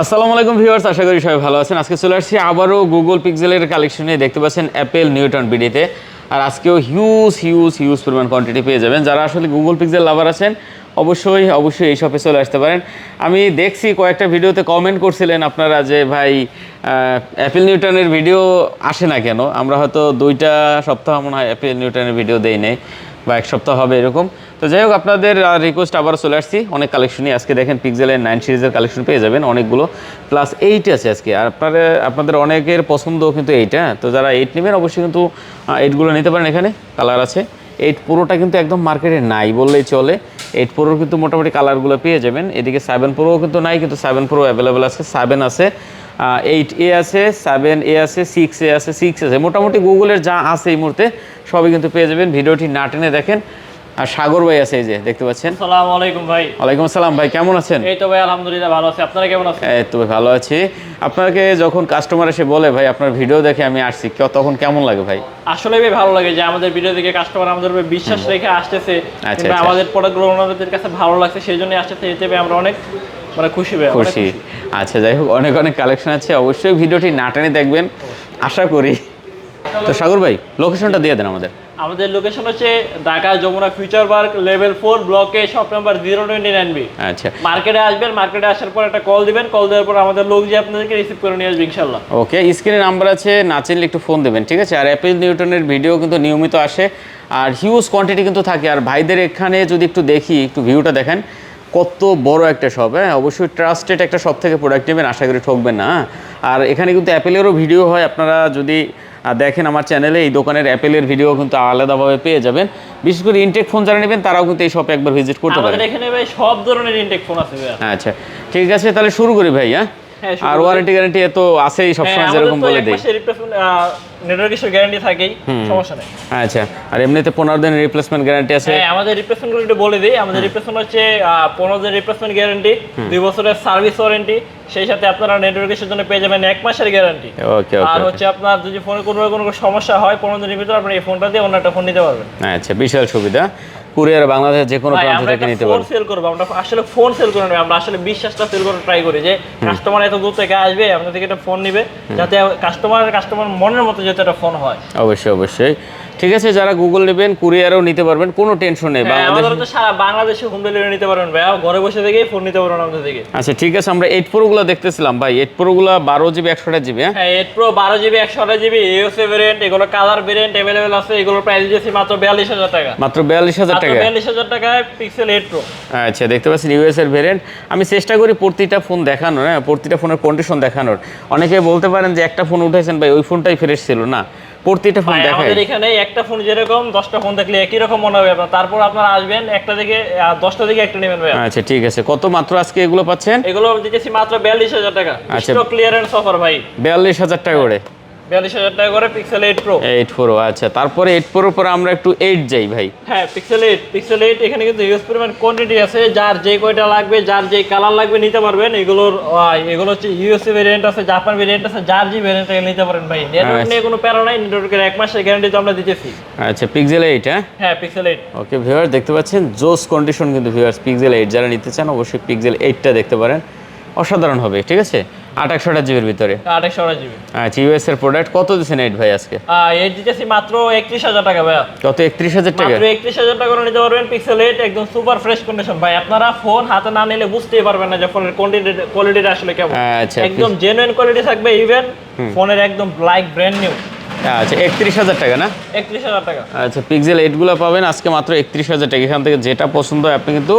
আসসালামু আলাইকুম ভিউয়ার্স, আশা করি সবাই ভালো আছেন। আজকে চলে আসছি আবারও গুগল পিক্সেলের কালেকশনে। দেখতে পাচ্ছেন অ্যাপেল নিউটন বিডিতে। আর আজকেও হিউজ পরিমাণ কোয়ান্টিটি পেয়ে যাবেন। যারা আসলে গুগল পিক্সেল লাভার আছেন অবশ্যই এই শপে চলে আসতে পারেন। আমি দেখছি কয়েকটা ভিডিওতে কমেন্ট করছিলেন আপনারা যে ভাই অ্যাপেল নিউটনের ভিডিও আসে না কেন। আমরা হয়তো 2টা সপ্তাহ মনে হয় অ্যাপেল নিউটনের ভিডিও দেই নাই, বা 1 সপ্তাহ হবে এরকম। তো যাই হোক, আপনাদের রিকোয়েস্ট আবার চলে আসছি অনেক কালেকশনই। আজকে দেখেন পিক্সেলের 9 সিরিজের কালেকশন পেয়ে যাবেন অনেকগুলো, প্লাস 8 আছে আজকে। আর আপনাদের অনেকের পছন্দ কিন্তু 8, হ্যাঁ। তো যারা 8 নেবেন অবশ্যই কিন্তু 8গুলো নিতে পারেন। এখানে কালার আছে। 8 প্রোটা কিন্তু একদম মার্কেটে নাই বললেই চলে। 8 প্রোর কিন্তু মোটামুটি কালারগুলো পেয়ে যাবেন। এদিকে 7 প্রোও কিন্তু নাই, কিন্তু 7 প্রো অ্যাভেলেবেল আছে। 7 আছে, 8A আছে, 7A আছে, 6A আছে, 6 আছে। মোটামুটি গুগলের যা আছে এই মুহূর্তে সবই কিন্তু পেয়ে যাবেন। ভিডিওটি না টেনে দেখেন। আর সাগর ভাই আছে, এই যে দেখতে পাচ্ছেন। আসসালামু আলাইকুম ভাই। ওয়ালাইকুম আসসালাম ভাই, কেমন আছেন? এই তো ভাই আলহামদুলিল্লাহ ভালো আছি। আপনারা কেমন আছেন? এই তো ভালো আছি। আপনাকে যখন কাস্টমার এসে বলে ভাই আপনার ভিডিও দেখে আমি আসছি, তখন কেমন লাগে ভাই? আসলে ভাই ভালো লাগে যে আমাদের ভিডিও দেখে কাস্টমার আমাদের উপর বিশ্বাস রেখে আসতেছে, কিংবা আমাদের প্রোডাক্টগুলো ওনাদের কাছে ভালো লাগছে সেই জন্য আসতেছে। এতে আমরা অনেক খুশি ভাই, খুশি। আচ্ছা, যাই হোক, অনেক কালেকশন আছে। অবশ্যই ভিডিওটি না টেনে দেখবেন আশা করি। তো সাগর ভাই লোকেশনটা দিয়ে দেন আমাদের। আমাদের লোকেশন হচ্ছে Dhaka Jamuna future park level 4 ব্লকে শপ নাম্বার 029B। আচ্ছা, মার্কেটে আসবেন, মার্কেটে আসার পর একটা কল দিবেন, কল দেওয়ার পর আমাদের লোক যে আপনাদেরকে রিসিভ করে নিয়ে আসবে ইনশাআল্লাহ। ওকে, স্ক্রিনে নাম্বার আছে, না চিনলে একটু ফোন দেবেন, ঠিক আছে? আর অ্যাপেল নিউটনের ভিডিও কিন্তু নিয়মিত আসে, আর হিউজ কোয়ান্টিটি কিন্তু থাকে। আর ভাইদের এখানে যদি একটু দেখি, একটু ভিউটা দেখেন, কত বড় একটা শপ। হ্যাঁ, অবশ্যই ট্রাস্টেড একটা শপ থেকে প্রোডাক্ট নেবেন, আশা করি ঠকবেন না। আর এখানে কিন্তু অ্যাপেলেরও ভিডিও হয়। আপনারা যদি দেখেন আমার চ্যানেলে, এই দোকানের অ্যাপেলের ভিডিও কিন্তু আলাদাভাবে পেয়ে যাবেন। বিশেষ করে ইনটেক ফোন যারা নেবেন তারাও কিন্তু এই শপে একবার ভিজিট করতে পারেন। আমাদের এখানে ভাই সব ধরনের ইনটেক ফোন আছে ভাই। আচ্ছা, ঠিক আছে, তাহলে শুরু করি ভাই। হ্যাঁ, আর ওয়ারেন্টি গ্যারান্টি তো আছেই সবসময়, যেরকম বলে দেই। নেটওয়ার্ক ইস্যু গ্যারান্টি থাকেই, সমস্যা নেই। আচ্ছা, আর এমনিতে 15 দিনের রিপ্লেসমেন্ট গ্যারান্টি আছে। হ্যাঁ, আমাদের রিপ্লেসমেন্ট গ্যারান্টি বলে দিই। আমাদের রিপ্লেসমেন্ট হচ্ছে 15 দিনের রিপ্লেসমেন্ট গ্যারান্টি, 2 বছরের সার্ভিস ওয়ারেন্টি, সেই সাথে আপনারা নেটওয়ার্ক ইস্যুর জন্য পেয়ে যাবেন 1 মাসের গ্যারান্টি। ওকে, আর হচ্ছে আপনার যদি ফোনে কোনো সমস্যা হয় 15 দিনের ভিতরে আপনি এই ফোনটা দিয়ে অন্য একটা ফোন নিতে পারবেন। আচ্ছা, বিশাল সুবিধা। কুরিয়ার বাংলাদেশের যে কোনো প্রান্ত থেকে নিতে পারবেন। ফোন সেল করব, আমরা আসলে ফোন সেল করি না, আমরা আসলে বিশ্বাসটা সেল করতে ট্রাই করি যে কাস্টমার এত দূর থেকে আসবে আপনাদের থেকে একটা ফোন নেবে, যাতে কাস্টমার মনের মতো যাতে একটা ফোন হয়। অবশ্যই। ঠিক আছে, যারা গুগল নেবেন কুরিয়ারও নিতে পারবেন, কোনো টেনশন নেই। আমাদের তো সারা বাংলাদেশে হোম ডেলিভারি নিতে পারবেন ভাই, ঘরে বসে থেকেই ফোন নিতে পারবেন আমাদের থেকে। আচ্ছা, ঠিক আছে, আমরা 8 প্রো গুলো দেখতেছিলাম ভাই। 8 প্রো গুলো 12GB 128GB। হ্যাঁ, 8 pro 12GB 128GB USA variant, এগুলো কালার ভেরিয়েন্ট अवेलेबल আছে। এগুলোর প্রাইস দিয়েছি মাত্র 42000 টাকা। মাত্র 42000 টাকা। 42000 টাকায় পিক্সেল 8 প্রো। আচ্ছা, দেখতে পাচ্ছেন ইউএস এর ভেরিয়েন্ট। আমি চেষ্টা করি প্রতিটা ফোন দেখানোর, হ্যাঁ, প্রতিটা ফোনের কন্ডিশন দেখানোর। অনেকে বলতে পারেন যে একটা ফোন উঠেছেন ভাই, ওই ফোনটাই ফ্রেশ ছিল না। প্রতিটা ফোন দেখাই। আমাদের এখানে একটা ফোন যেরকম 10টা ফোন দেখলে একই রকম মনে হবে আপনার। তারপর আপনারা আসবেন একটা থেকে 10টা থেকে একটা নেবেন ভাই। আচ্ছা, ঠিক আছে। কত মাত্র আজকে এগুলো পাচ্ছেন? এগুলো দিতেছি মাত্র 42000 টাকা। স্টক ক্লিয়ারেন্স অফার ভাই। 42000 টাকা করে। 42000 টাকা করে পিক্সেল 8 প্রো। 8 প্রো। আচ্ছা, তারপরে 8 প্রোর পর আমরা একটু 8 যাই ভাই। হ্যাঁ, পিক্সেল 8 এখানে কিন্তু হিউজ পরিমাণ কোয়ান্টিটি আছে। যার যে কয়টা লাগবে, যার যে কালার লাগবে নিতে পারবেন। এগুলো হচ্ছে ইউএসএ ভেরিয়েন্ট আছে, জাপান ভেরিয়েন্ট আছে, যার যে ভেরিয়েন্ট নিতে পারেন ভাই। নেটওয়ার্ক নিয়ে কোনো প্যারা নাই, নেটওয়ার্কের 1 মাসের গ্যারান্টি তো আমরা দিতেছি। আচ্ছা, পিক্সেল 8। হ্যাঁ, পিক্সেল 8। ওকে ভিউয়ার, দেখতে পাচ্ছেন জোস কন্ডিশন কিন্তু ভিউয়ার্স। পিক্সেল 8 যারা নিতে চান অবশ্যই পিক্সেল 8টা দেখতে পারেন, অসাধারণ হবে। ঠিক আছে, 8/128GB ভিতরে। 8/128GB। আচ্ছা, ইউএস এর প্রোডাক্ট কত দিচ্ছেন 8 ভাই আজকে? এই দিতেছি মাত্র 31000 টাকা ভাই। কত? 31000 টাকা। মাত্র 31000 টাকা করে নিতে পারবেন পিক্সেল 8, একদম সুপার ফ্রেশ কন্ডিশন ভাই। আপনারা ফোন হাতে না নিলে বুঝতেই পারবেন না যে ফোনের কোয়ালিটিটা আসলে কেমন। আচ্ছা, একদম জেনুইন কোয়ালিটি থাকবে, ইভেন ফোনের একদম লাইক ব্র্যান্ড নিউ। আচ্ছা, 31000 টাকা না? 31000 টাকা। আচ্ছা, পিক্সেল 8 গুলো পাবেন আজকে মাত্র 31000 টাকা। এখান থেকে যেটা পছন্দ হয় আপনি কিন্তু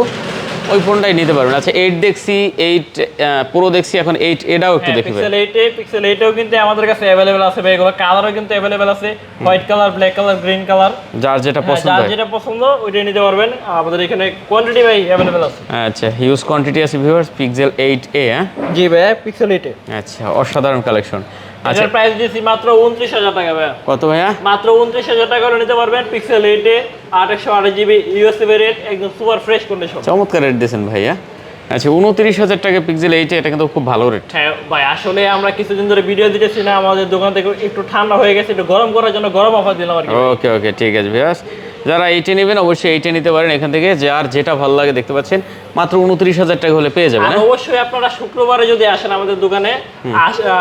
ওই ফোনটাই নিতে পারবেন। আচ্ছা, 8 দেখছি, 8 প্রো দেখছি, এখন 8 এটাও একটু দেখি। পিক্সেল 8 কিন্তু আমাদের কাছে अवेलेबल আছে ভাই। এগুলো কালারও কিন্তু अवेलेबल আছে, white colour, black colour, green colour, যার যেটা পছন্দ হয়। যার যেটা পছন্দ ওইটাই নিতে পারবেন। আমাদের এখানে কোয়ান্টিটি ভাই अवेलेबल আছে। আচ্ছা, হিউজ কোয়ান্টিটি আছে ভিউয়ার্স। Pixel 8A। জি ভাই, পিক্সেল 8 আচ্ছা, অসাধারণ কালেকশন। আচ্ছা, এটার প্রাইস দিয়েছি মাত্র 29000 টাকা ভাই। কত ভাইয়া? মাত্র 29000 টাকা করে নিতে পারবেন পিক্সেল 8 8/128GB ইউএসএ ভেরিয়েন্ট, একদম সুপার ফ্রেশ কন্ডিশন। চমৎকার রেট দিয়েছেন ভাইয়া। আচ্ছা, 29000 টাকা পিক্সেল 8, এটা কিন্তু খুব ভালো রেট। হ্যাঁ ভাই, আসলে আমরা কিছুদিন ধরে ভিডিও দিতেছি না, আমাদের দোকান থেকে একটু ঠান্ডা হয়ে গেছে, একটু গরম করার জন্য গরম অফার দিলাম আর কি। ওকে, ঠিক আছে ভিউয়ার্স, যারা 8 নেবেন অবশ্যই 8 নিতে পারেন এখান থেকে। যার যেটা ভালো লাগে দেখতে পাচ্ছেন মাত্র 29,000 টাকা হলে পেয়ে যাবেন। আর অবশ্যই আপনারা শুক্রবারে যদি আসেন আমাদের দোকানে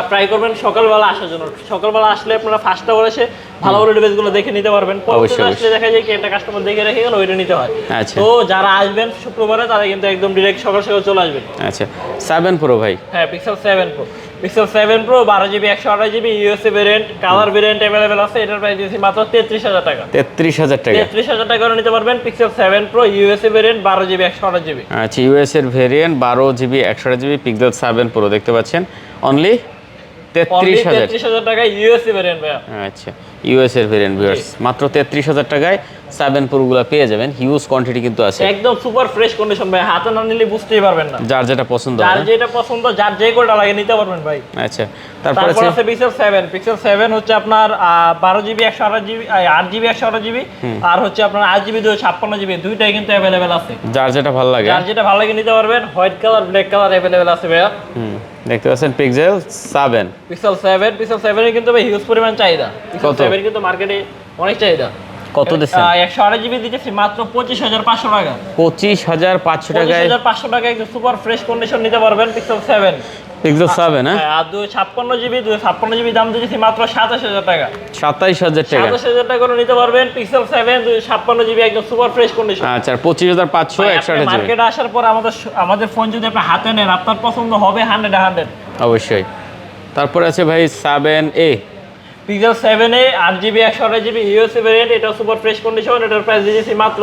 ট্রাই করবেন সকালবেলা আসার জন্য। সকালবেলা আসলে আপনারা ফার্স্ট আওয়ার এসে ভালো ভালো ডিভাইসগুলো দেখে নিতে পারবেন। পরবর্তীতে আসলে দেখা যায় কি একটা কাস্টমার দেখে রেখে গেল, ওইটা নিতে হয়। আচ্ছা, তো যারা আসবেন শুক্রবারে তারা কিন্তু একদম ডিরেক্ট সকাল সকাল চলে আসবেন। আচ্ছা 7 প্রো ভাই। হ্যাঁ, pixel 7 pro. Pixel 7 pro 12GB 128GB USA variant, colour variant available আছে। এটার প্রাইস দিয়েছি মাত্র 33,000 টাকা। 33,000 টাকা। 33,000 টাকা করে নিতে পারবেন pixel 7 pro USA variant 12GB 128GB। আচ্ছা, ইউএস এর variant 12GB 128GB pixel 7 pro দেখতে পাচ্ছেন অনলি 33,000 টাকা ইউএসএ ভেরিয়েন্ট ভাই। আচ্ছা, ইউএস এর ভেরিয়েন্ট ভিউয়ার্স মাত্র 33,000 টাকায় 7 প্রো গুলো পেয়ে যাবেন। হিউজ কোয়ান্টিটি কিন্তু আছে, একদম সুপার ফ্রেশ কন্ডিশন ভাই। হাতে না নিলে বুঝতেই পারবেন না। যার যেটা পছন্দ যার হয়। যেটা পছন্দ, যার যে কোটা লাগে নিতে পারবেন ভাই। আচ্ছা, তারপর তারপর আছে আছে পিক্সেল 7। পিক্সেল 7 হচ্ছে আপনার 12GB 128GB 8GB 128GB আর হচ্ছে আপনার 8GB 256GB দুইটাই কিন্তু अवेलेबल আছে। যার যেটা ভালো লাগে, যার যেটা ভালো লাগে নিতে পারবেন। White colour, black colour available আছে ভাইয়া। দেখতে পাচ্ছেন পিক্সেল 7। পিক্সেল 7 এর কিন্তু ভাই হিউজ পরিমাণ চাহিদা। পিক্সেল 7 কিন্তু মার্কেটে অনেক চাহিদা। কত দিচ্ছেন? 128GB দিতেছি মাত্র 25,500 টাকা। 25,500 টাকায় 25,500 টাকায় একদম সুপার ফ্রেশ কন্ডিশন নিতে পারবেন পিক্সেল 7। পিক্সেল 7 হ্যাঁ। আর 256GB দাম দিতেছি মাত্র 27,000 টাকা। 27,000 টাকা। 27,000 টাকা করে নিতে পারবেন পিক্সেল 7 256GB একদম সুপার ফ্রেশ কন্ডিশন। আচ্ছা, আর 25,500 128GB। মার্কেটে আসার পর আমাদের ফোন যদি আপনি হাতে নেন, আপনার পছন্দ হবে 100 অবশ্যই। তারপর আছে ভাই 7A। Pixel 7A 8GB 128GB USA variant, এটা সুপার ফ্রেশ কন্ডিশন। এটার প্রাইস দিয়েছি মাত্র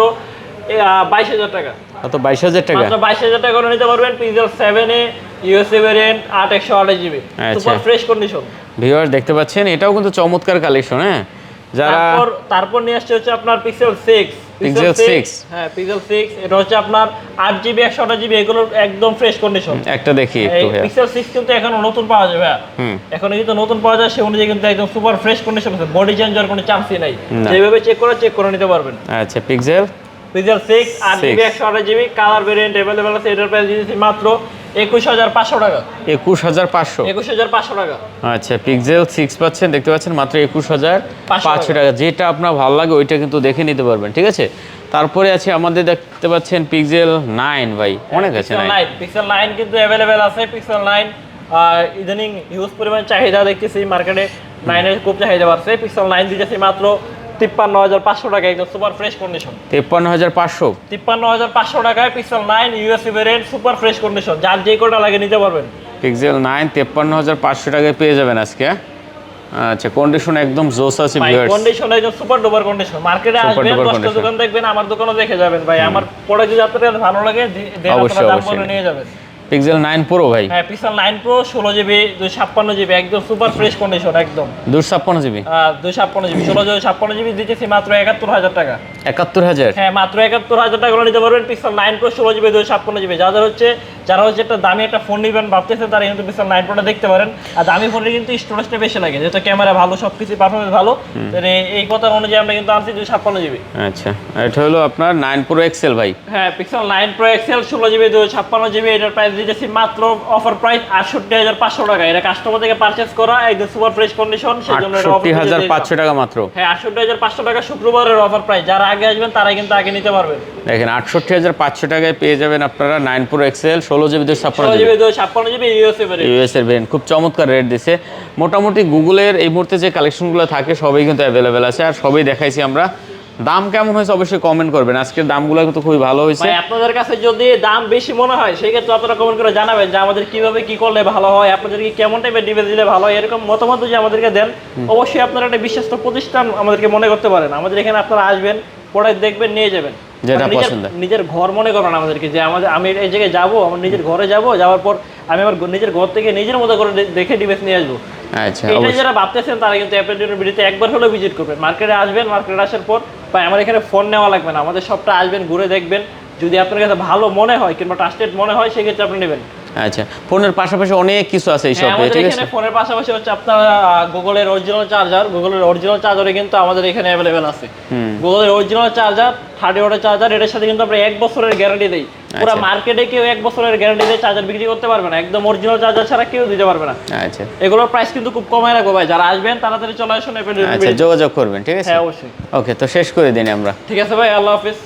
22,000 টাকা। কত? 22,000 টাকা। মাত্র 22,000 টাকা করে নিতে পারবেন pixel 7A USA variant 8 128GB super fresh condition. Viewers দেখতে পাচ্ছেন, এটাও কিন্তু চমৎকার কালেকশন। হ্যাঁ, যারা তারপর নিয়ে আসছে হচ্ছে আপনার পিক্সেল 6। পিক্সেল 6 হ্যাঁ, পিক্সেল 6 এটা হচ্ছে আপনার 8GB 128GB এগুলোর একদম ফ্রেশ কন্ডিশন। একটা দেখি একটু ভাই। পিক্সেল 6 কিন্তু এখনো নতুন পাওয়া যাবে। এখন কিন্তু নতুন পাওয়া যায়, সে অনুযায়ী কিন্তু একদম সুপার ফ্রেশ কন্ডিশন আছে। বডি চেঞ্জ হওয়ার কোনো চান্সই নাই। যেভাবে চেক করে নিতে পারবেন। আচ্ছা, pixel 6 8GB 128GB colour variant available আছে। এটার প্রাইস দিয়েছি মাত্র 21,500 টাকা। 21,500 21,500 টাকা। আচ্ছা, পিক্সেল 6 পাচ্ছেন, দেখতে পাচ্ছেন মাত্র 21,500 টাকা। যেটা আপনার ভালো লাগে ওইটা কিন্তু দেখে নিতে পারবেন, ঠিক আছে। তারপরে আছে আমাদের দেখতে পাচ্ছেন পিক্সেল 9 ভাই, অনেক আছে 9। পিক্সেল 9 কিন্তু अवेलेबल আছে। পিক্সেল 9 ইদানিং হিউজ পরিমাণ চাহিদা দেখতেছি মার্কেটে। 9 এর খুব চাহিদা বাড়ছে। পিক্সেল 9 দিতেছি মাত্র 53,500 টাকা একদম সুপার ফ্রেশ কন্ডিশন। 53,500 53,500 টাকায় pixel 9 USA variant super fresh condition. যার যে কোটা লাগে নিতে পারবেন। পিক্সেল 9 53,500 টাকায় পেয়ে যাবেন আজকে। আচ্ছা, কন্ডিশন একদম জোস আছে ভিউয়ার্স। কন্ডিশন একদম সুপার ডুপার কন্ডিশন। মার্কেটে আসবেন, 10টা দোকান দেখবেন, আমার দোকানও দেখে যাবেন ভাই। আমার পরে যদি আপনাদের ভালো লাগে দেন, আপনারা দাম বলে নিয়ে যাবেন। পিক্সেল 9 প্রো ভাই। হ্যাঁ, পিক্সেল 9 প্রো 16GB 256GB একদম সুপার ফ্রেশ কন্ডিশন একদম। 256GB 256GB 16GB দিতেছি মাত্র 71,000 টাকা। 71,000? হ্যাঁ, মাত্র 71,000 টাকা করে নিতে পারবেন পিক্সেল 9 প্রো 16GB 256GB। যারা হচ্ছে একটা দামি একটা ফোন নেবেন ভাবতেছেন, তারা কিন্তু পিক্সেল 9 প্রোটা দেখতে পারেন। আর দামি ফোনে কিন্তু স্টোরেজটা বেশি লাগে, যেহেতু ক্যামেরা ভালো, সবকিছু পারফরমেন্স ভালো। এই কথা অনুযায়ী আমরা কিন্তু আনছি 256GB। আচ্ছা, এটা হলো আপনার 9 প্রো এক্সেল ভাই। হ্যাঁ, pixel 9 pro XL 16GB 256GB এটার প্রাইস দিতেছি মাত্র অফার প্রাইস 68,500 টাকা। এটা কাস্টমার থেকে পারচেজ করা একদম সুপার ফ্রেশ কন্ডিশন, সেজন্য এটা অফার 68,500 টাকা মাত্র। হ্যাঁ, 68,500 টাকা শুক্রবারের অফার প্রাইস। যারা আগে আসবেন তারা কিন্তু আগে নিতে পারবেন। দেখেন 68,500 টাকায় পেয়ে যাবেন আপনারা 9 pro XL 16GB 256GB USA এর ভেরিয়েন্ট। খুব চমৎকার রেট দিছে। মোটামুটি গুগলের এই মুহূর্তে যে কালেকশনগুলো থাকে সবই কিন্তু অ্যাভেলেবেল আছে, আর সবই দেখাইছি আমরা। দাম কেমন হয়েছে অবশ্যই কমেন্ট করবেন। আজকের দামগুলো কিন্তু খুবই ভালো হয়েছে। ভাই, আপনাদের কাছে যদি দাম বেশি মনে হয় সেই ক্ষেত্রে আপনারা কমেন্ট করে জানাবেন যে আমাদের কিভাবে কি করলে ভালো হয়, আপনাদেরকে কেমন টাইপের ডিভাইস দিলে ভালো হয়। এরকম মতামত যদি আমাদেরকে দেন, অবশ্যই আপনারা একটা বিশ্বস্ত প্রতিষ্ঠান আমাদেরকে মনে করতে পারেন। আমাদের এখানে আপনারা আসবেন, প্রোডাক্ট দেখবেন, নিয়ে যাবেন, যেটা পছন্দ। নিজের ঘর মনে করবেন আমাদেরকে, যে আমি এই জায়গায় যাবো, আমার নিজের ঘরে যাওয়ার পর আমি আমার নিজের ঘর থেকে নিজের মতো করে দেখে ডিভাইস নিয়ে আসবো। আচ্ছা, এটা যারা ভাবতেছেন তারা কিন্তু অ্যাপেল ভিডিওতে একবার হলেও ভিজিট করবেন। মার্কেটে আসবেন, মার্কেটে আসার পর ভাই আমার এখানে ফোন নেওয়া লাগবে না, আমাদের শপটা আসবেন, ঘুরে দেখবেন। যদি আপনার কাছে ভালো মনে হয় কিংবা ট্রাস্টেড মনে হয়, সেক্ষেত্রে আপনি নেবেন। আচ্ছা, ফোনের পাশাপাশি অনেক কিছু আছে এই শপে, ঠিক আছে। ফোনের পাশাপাশি হচ্ছে আপনার গুগলের অরিজিনাল চার্জারে কিন্তু আমাদের এখানে अवेलेबल আছে। গুগলের অরিজিনাল চার্জার 30 ওয়াটের চার্জার, এর সাথে কিন্তু আমরা 1 বছরের গ্যারান্টি দেই। পুরো মার্কেটে কেউ 1 বছরের গ্যারান্টি দিয়ে চার্জার বিক্রি করতে পারবে না, একদম অরিজিনাল চার্জার ছাড়া কেউ দিতে পারবে না। আচ্ছা, এগুলোর প্রাইস কিন্তু খুব কমায় রাখবো ভাই। যারা আসবেন তাড়াতাড়ি চলে আসুন। আচ্ছা, যোগাযোগ করবেন, ঠিক আছে। হ্যাঁ, অবশ্যই। ওকে, তো শেষ করে দিন আমরা। ঠিক আছে ভাই, আল্লাহ হাফেজ।